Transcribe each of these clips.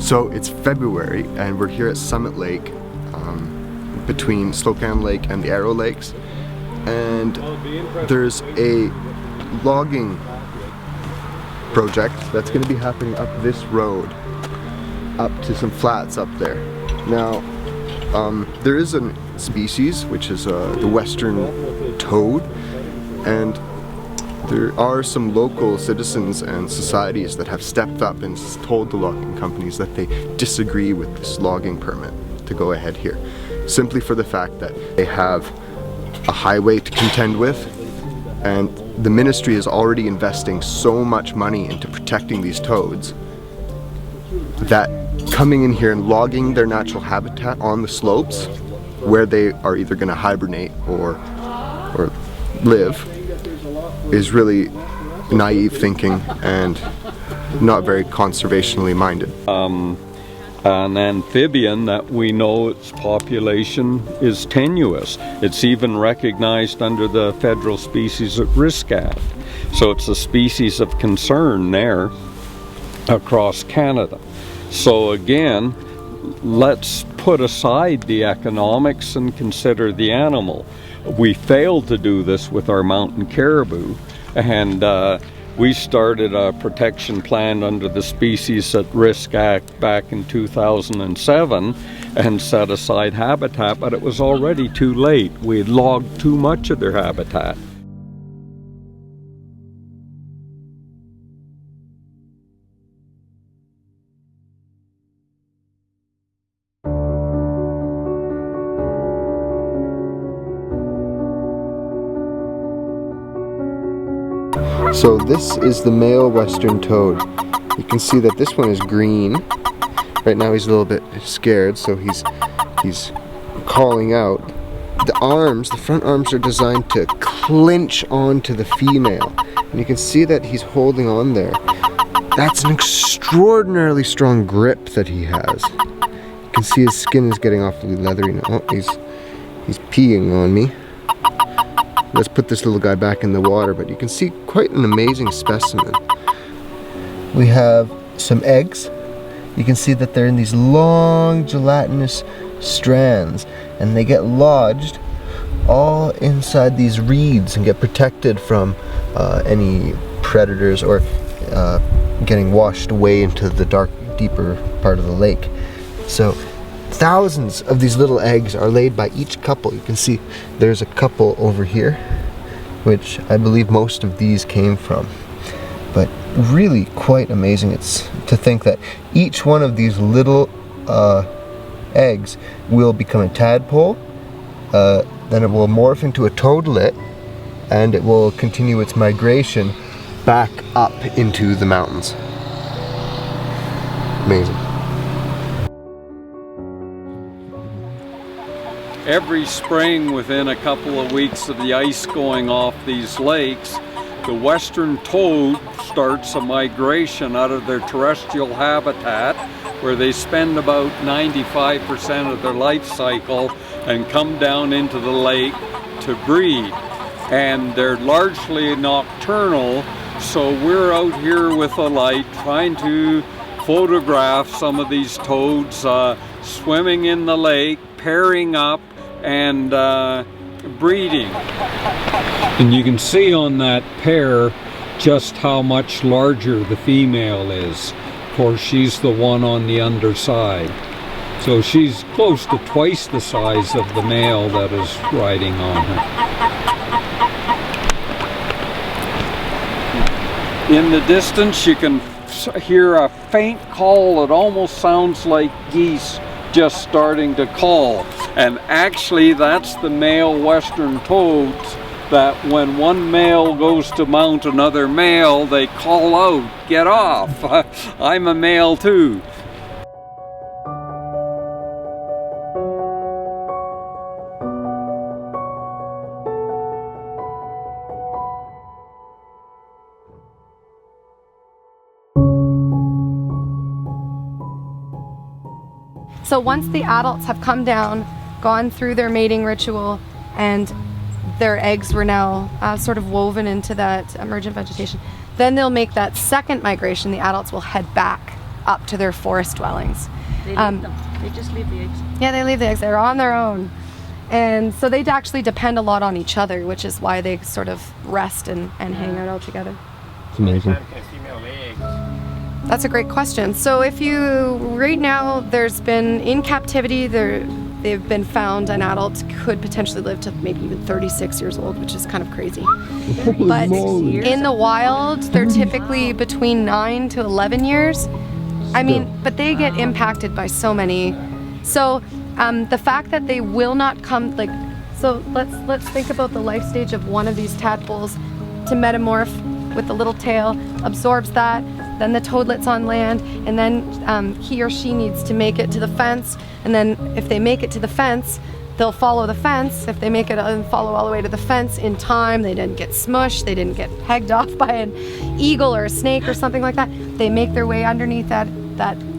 So it's February and we're here at Summit Lake, between Slocan Lake and the Arrow Lakes, and there's a logging project that's going to be happening up this road up to some flats up there. Now there is a species which is the western toad, and there are some local citizens and societies that have stepped up and told the logging companies that they disagree with this logging permit to go ahead here, simply for the fact that they have a highway to contend with, and the ministry is already investing so much money into protecting these toads that coming in here and logging their natural habitat on the slopes where they are either going to hibernate or live is really naive thinking and not very conservationally minded. An amphibian that we know its population is tenuous. It's even recognized under the Federal Species at Risk Act. So it's a species of concern there across Canada. So again, let's put aside the economics and consider the animal. We failed to do this with our mountain caribou, and we started a protection plan under the Species at Risk Act back in 2007 and set aside habitat, but it was already too late. We had logged too much of their habitat. So this is the male western toad. You can see that this one is green. Right now he's a little bit scared, so he's calling out. The front arms are designed to clinch onto the female, and you can see that he's holding on there. That's an extraordinarily strong grip that he has. You can see his skin is getting awfully leathery now. Oh, he's peeing on me. Let's put this little guy back in the water, but you can see quite an amazing specimen. We have some eggs. You can see that they're in these long gelatinous strands, and they get lodged all inside these reeds and get protected from any predators or getting washed away into the dark, deeper part of the lake. So thousands of these little eggs are laid by each couple. You can see there's a couple over here, which I believe most of these came from. But really quite amazing. It's to think that each one of these little eggs will become a tadpole, then it will morph into a toadlet, and it will continue its migration back up into the mountains. Amazing. Every spring, within a couple of weeks of the ice going off these lakes, the western toad starts a migration out of their terrestrial habitat, where they spend about 95% of their life cycle and come down into the lake to breed. And they're largely nocturnal, so we're out here with a light trying to photograph some of these toads swimming in the lake, pairing up, and breeding. And you can see on that pair just how much larger the female is. Of course, she's the one on the underside. So she's close to twice the size of the male that is riding on her. In the distance, you can hear a faint call that almost sounds like geese just starting to call, and actually that's the male western toads that when one male goes to mount another male, they call out, "Get off, I'm a male too." So once the adults have come down, gone through their mating ritual, and their eggs were now sort of woven into that emergent vegetation, then they'll make that second migration. The adults will head back up to their forest dwellings. They leave them. They just leave the eggs. Yeah, they leave the eggs. They're on their own. And so they actually depend a lot on each other, which is why they sort of rest and hang out all together. It's amazing. That's a great question. So if you, right now, there's been, in captivity, they've been found an adult could potentially live to maybe even 36 years old, which is kind of crazy. But in the wild, they're typically between 9 to 11 years. I mean, but they get impacted by so many. So the fact that they will not come, like, so let's think about the life stage of one of these tadpoles to metamorph with the little tail, absorbs that, then the toadlet's on land, and then he or she needs to make it to the fence, and then if they make it to the fence, they'll follow the fence. If they make it and follow all the way to the fence in time, they didn't get smushed, they didn't get pegged off by an eagle or a snake or something like that, they make their way underneath the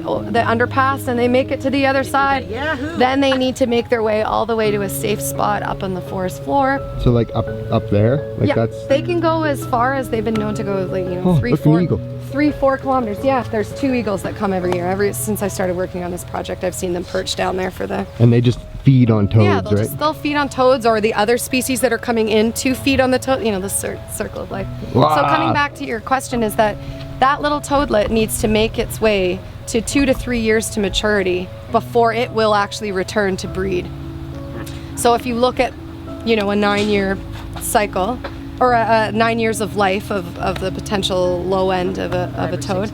underpass and they make it to the other side. Then they need to make their way all the way to a safe spot up on the forest floor. So like up there? Like yeah, that's... they can go as far as they've been known to go, like, you know, 3-4 kilometers. Yeah, there's 2 eagles that come every year. Ever since I started working on this project, I've seen them perch down there for the... And they just feed on toads, yeah, right? They'll feed on toads or the other species that are coming in to feed on the toad, you know, the circle of life. Wow. So coming back to your question is that little toadlet needs to make its way to 2 to 3 years to maturity before it will actually return to breed. So if you look at, you know, a 9-year cycle, or a 9 years of life of the potential low end of a toad,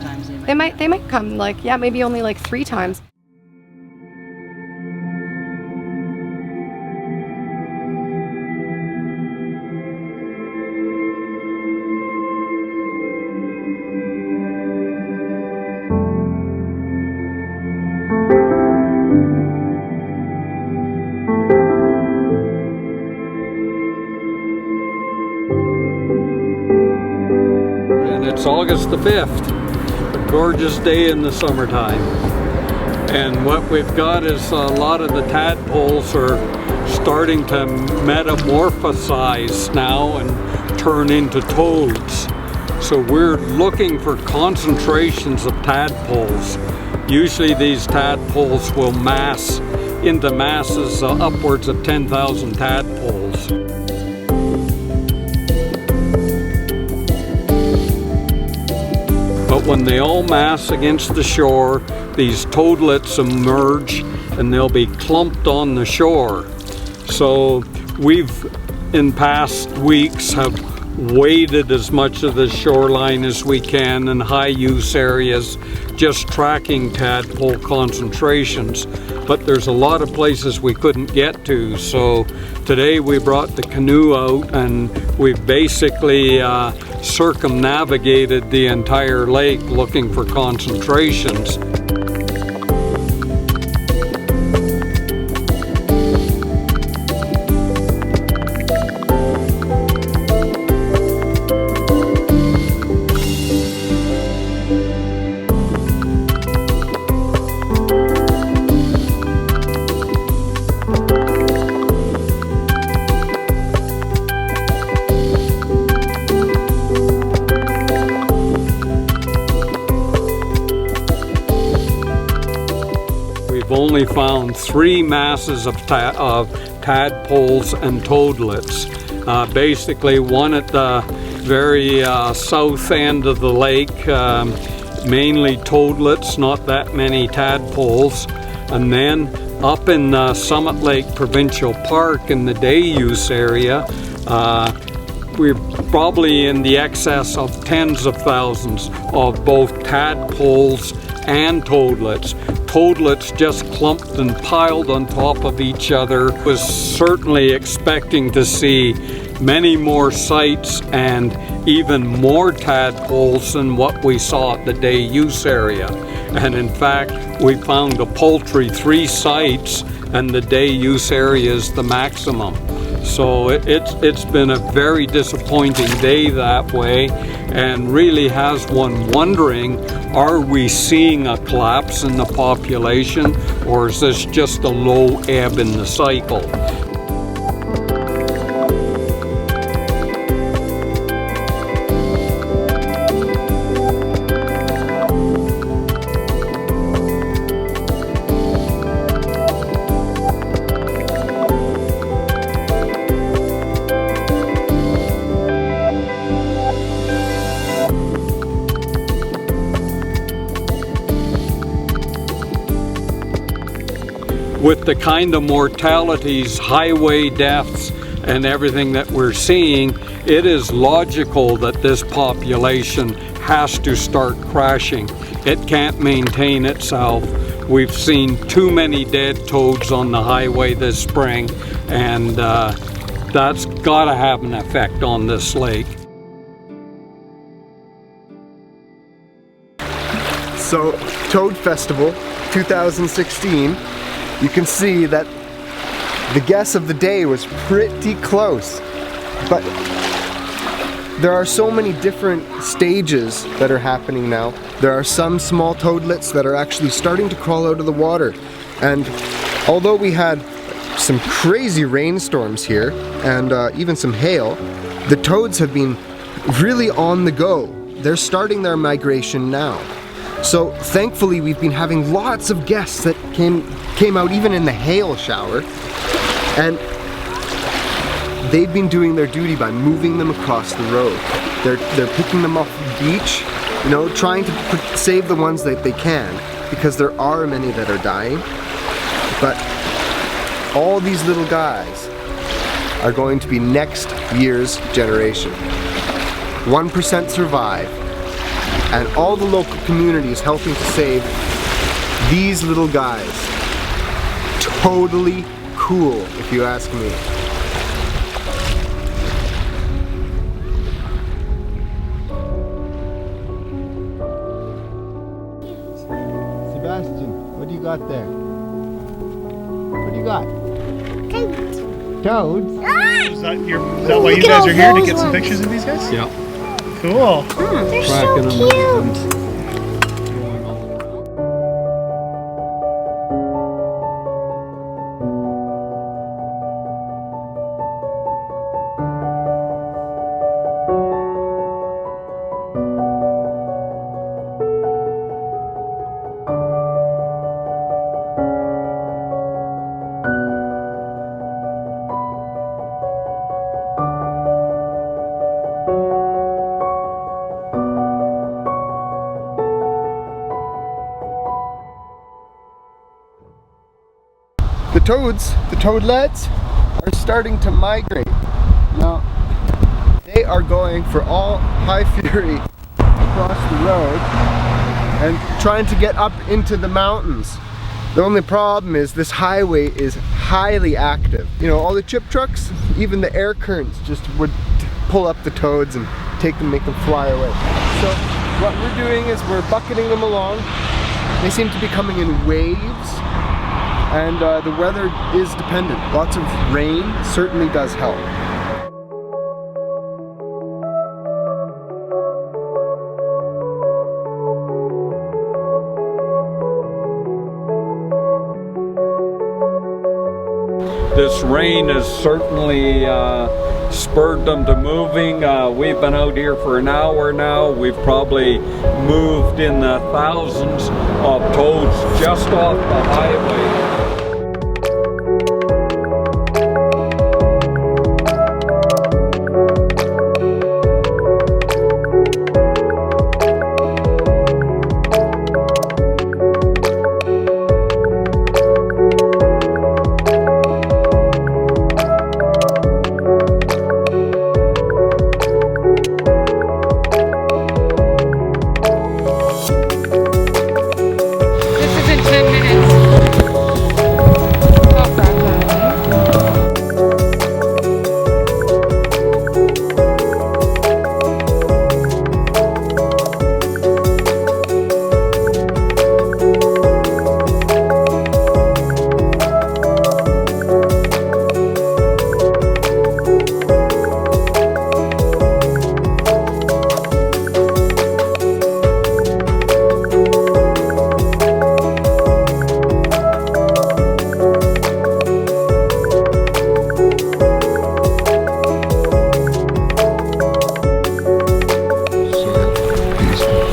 they might come, like, yeah, maybe only like 3 times. It's August the 5th, a gorgeous day in the summertime. And what we've got is a lot of the tadpoles are starting to metamorphosize now and turn into toads. So we're looking for concentrations of tadpoles. Usually these tadpoles will mass into masses upwards of 10,000 tadpoles. But when they all mass against the shore, these toadlets emerge and they'll be clumped on the shore. So we've, in past weeks, have waded as much of the shoreline as we can in high use areas, just tracking tadpole concentrations. But there's a lot of places we couldn't get to, so today we brought the canoe out and we've basically circumnavigated the entire lake looking for concentrations. Only found 3 masses of tadpoles and toadlets. Basically one at the very south end of the lake, mainly toadlets, not that many tadpoles. And then up in Summit Lake Provincial Park in the day use area, we're probably in the excess of tens of thousands of both tadpoles and toadlets. Toadlets just clumped and piled on top of each other. Was certainly expecting to see many more sites and even more tadpoles than what we saw at the day use area. And in fact, we found a paltry 3 sites and the day use area is the maximum. So it's been a very disappointing day that way, and really has one wondering, are we seeing a collapse in the population, or is this just a low ebb in the cycle? with the kind of mortalities, highway deaths, and everything that we're seeing, it is logical that this population has to start crashing. It can't maintain itself. We've seen too many dead toads on the highway this spring, and that's got to have an effect on this lake. So, Toad Festival 2016, you can see that the guess of the day was pretty close, but there are so many different stages that are happening now. There are some small toadlets that are actually starting to crawl out of the water, and although we had some crazy rainstorms here and even some hail, the toads have been really on the go. They're starting their migration now. So thankfully we've been having lots of guests that came out even in the hail shower, and they've been doing their duty by moving them across the road. They're picking them off the beach, you know, trying to save the ones that they can, because there are many that are dying. But all these little guys are going to be next year's generation. 1% survive, and all the local community is helping to save these little guys. Totally cool, if you ask me. Sebastian, what do you got there? What do you got? Toads. Toads? Ah! Is that why you guys are here, to get some pictures of these guys? Yeah. Cool. They're so cute. The toadlets are starting to migrate. Now, they are going for all high fury across the road and trying to get up into the mountains. The only problem is this highway is highly active. You know, all the chip trucks, even the air currents just would pull up the toads and take them, make them fly away. So what we're doing is we're bucketing them along. They seem to be coming in waves. And the weather is dependent. Lots of rain certainly does help. This rain has certainly spurred them to moving. We've been out here for an hour now. We've probably moved in the thousands of toads just off the highway.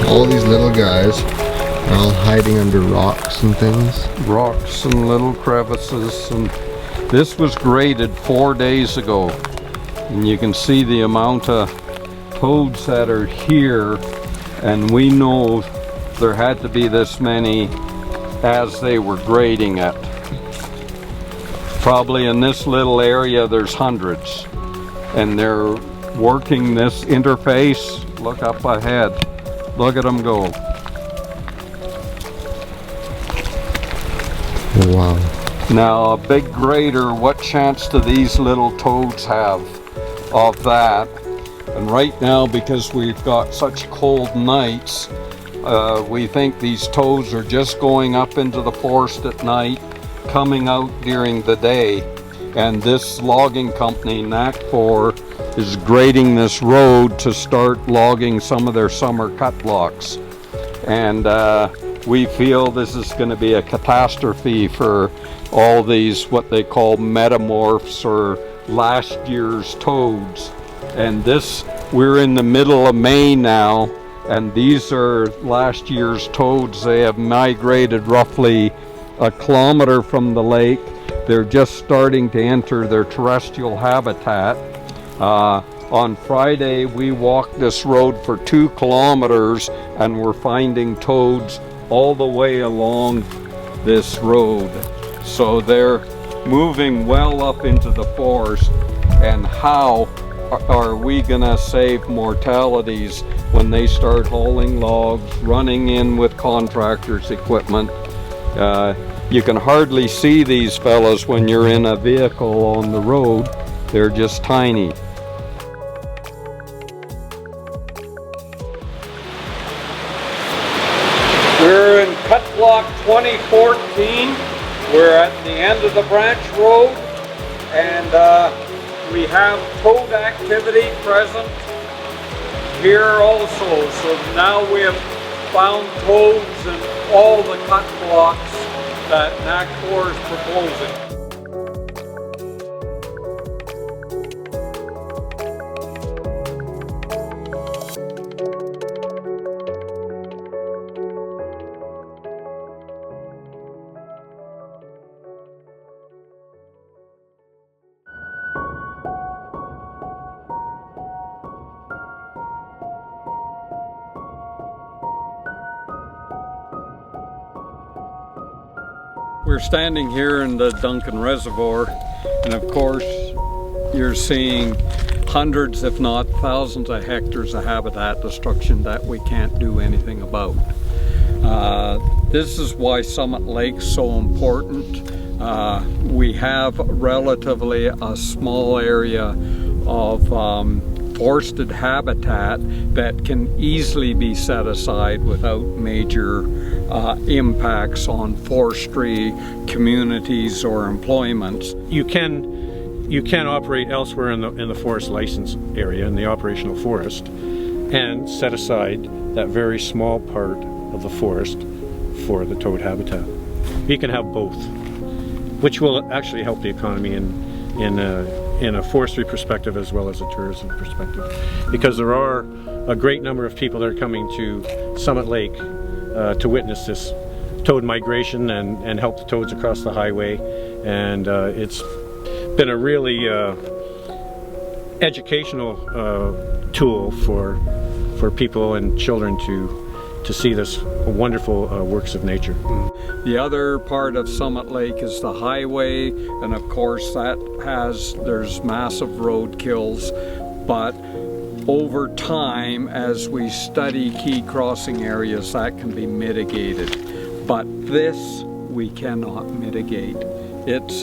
All these little guys are all hiding under rocks and things. Rocks and little crevices, and this was graded 4 days ago, and you can see the amount of toads that are here, and we know there had to be this many as they were grading it. Probably in this little area there's hundreds, and they're working this interface. Look up ahead. Look at them go. Wow. Now a big grader, what chance do these little toads have of that? And right now, because we've got such cold nights, we think these toads are just going up into the forest at night, coming out during the day. And this logging company, NAC4, is grading this road to start logging some of their summer cut blocks. And we feel this is going to be a catastrophe for all these, what they call metamorphs or last year's toads. And this, we're in the middle of May now, and these are last year's toads. They have migrated roughly 1 kilometer from the lake. They're just starting to enter their terrestrial habitat. On Friday, we walked this road for 2 kilometers, and we're finding toads all the way along this road. So they're moving well up into the forest. And how are we gonna save mortalities when they start hauling logs, running in with contractors' equipment? You can hardly see these fellas when you're in a vehicle on the road. They're just tiny. We're in cut block 2014. We're at the end of the branch road, and we have toad activity present here also. So now we have found toads in all the cut blocks that NAC4 is proposing. We're standing here in the Duncan Reservoir, and of course you're seeing hundreds if not thousands of hectares of habitat destruction that we can't do anything about. This is why Summit Lake's so important. We have relatively a small area of forested habitat that can easily be set aside without major impacts on forestry, communities, or employments. You can operate elsewhere in the forest license area, in the operational forest, and set aside that very small part of the forest for the toad habitat. You can have both, which will actually help the economy in a forestry perspective as well as a tourism perspective, because there are a great number of people that are coming to Summit Lake to witness this toad migration and help the toads across the highway. And it's been a really educational tool for people and children to see this wonderful works of nature. The other part of Summit Lake is the highway, and of course there's massive roadkills, but over time, as we study key crossing areas, that can be mitigated. But this we cannot mitigate.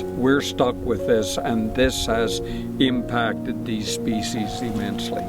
We're stuck with this, and this has impacted these species immensely.